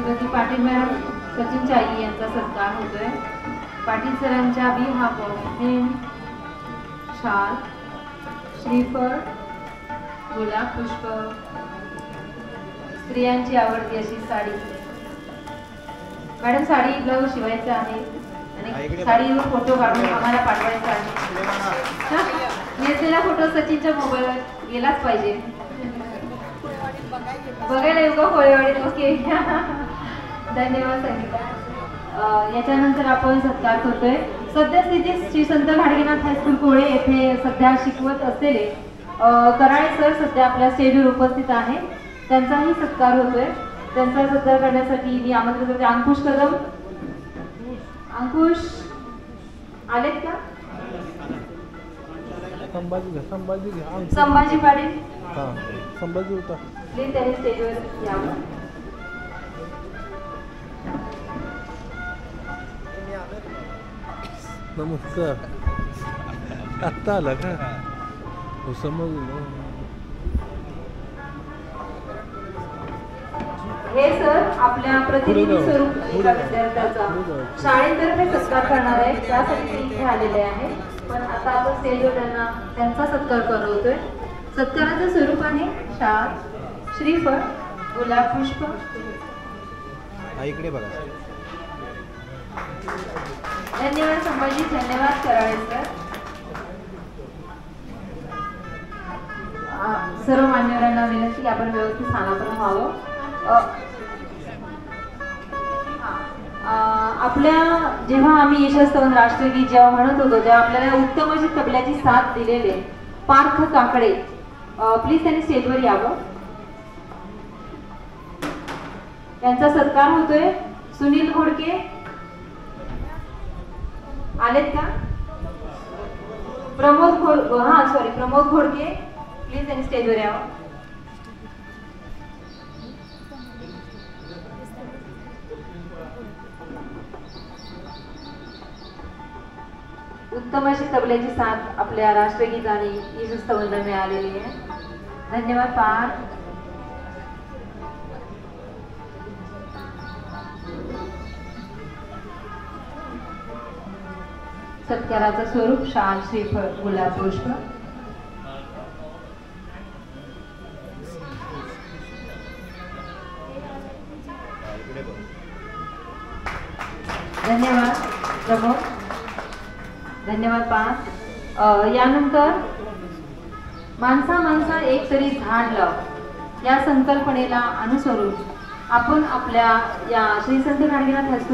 Shrimati Patil madam Sachin चाई यांचा सत्कार होतोय। पाटील सरांच्या बिहाफ पेन, शाल, श्रीफळ, गुलाब पुष्प, स्त्रियांची आवडती अशी साडी। मॅडम साडी ब्लाऊज शिवायचा आहे आणि साडीवर फोटो काढून आम्हाला पाठवायचा आहे। घेतलेला फोटो सचिनच्या मोबाईलवर गेलाच पाहिजे, बघायला येऊ का कोळेवाडीत? ओके धन्यवाद संगीता। याच्यानंतर आपण सत्कार करतोय सद्यस्थितीत श्री संत गाडगेनाथ हायस्कूल कोळे येथे सध्या शिकवत असलेले कराळे सर सध्या आपल्या स्टेजवर उपस्थित आहे, त्यांचाही सत्कार होतोय। त्यांचा सत्कार करण्यासाठी मी आमंत्रित करते अंकुश कदम। अंकुश आलेत का? संभाजी पाटील संभाजी होता प्लीज त्यांनी स्टेजवर यावं। नमस्कार, आत्ता आला का? हो समजलं। हे सर आपल्या प्रतिनिधी स्वरूप एका विद्यार्थ्याचा शाळेतर्फे सत्कार करणार आहे, त्यासाठी ते इथे आलेले आहे। पण आता आपण स्टेजवर त्यांचा सत्कार करतोय। सत्काराचं स्वरूप आहे शाल, श्रीफळ, गुलाब पुष्प। इकडे बघा। धन्यवाद संभाजी, धन्यवाद कराळे सर। सर्व मान्यवरांना विनंती आपण व्यवस्थित स्थानापन्न व्हावं। आपल्या जेव्हा आम्ही यशस्तवन राष्ट्रगीत जेव्हा म्हणत होतो तेव्हा आपल्याला उत्तम अशी तबल्याची साथ दिलेले पार्थ काकडे प्लीज त्यांनी स्टेजवर यावं। त्यांचा सत्कार होतोय। सुनील घोडके आलेत का? प्रमोद घोडके प्लीज त्यांनी स्टेजवर यावं। उत्तम अशी तबल्याची साथ आपल्या राष्ट्रगीत आणि यशस्तवनला मिळालेली आहे। धन्यवाद पार्थ। सत्काराचं स्वरूप शाल, श्रीफळ, गुलाब पुष्प। धन्यवाद प्रमोद, धन्यवाद पार्थ। यानंतर माणसा माणसा एक तरी झाड लाव या संकल्पनेला अनुसरून आपण आपल्या या श्री संत गाडगेनाथ हायस्कूल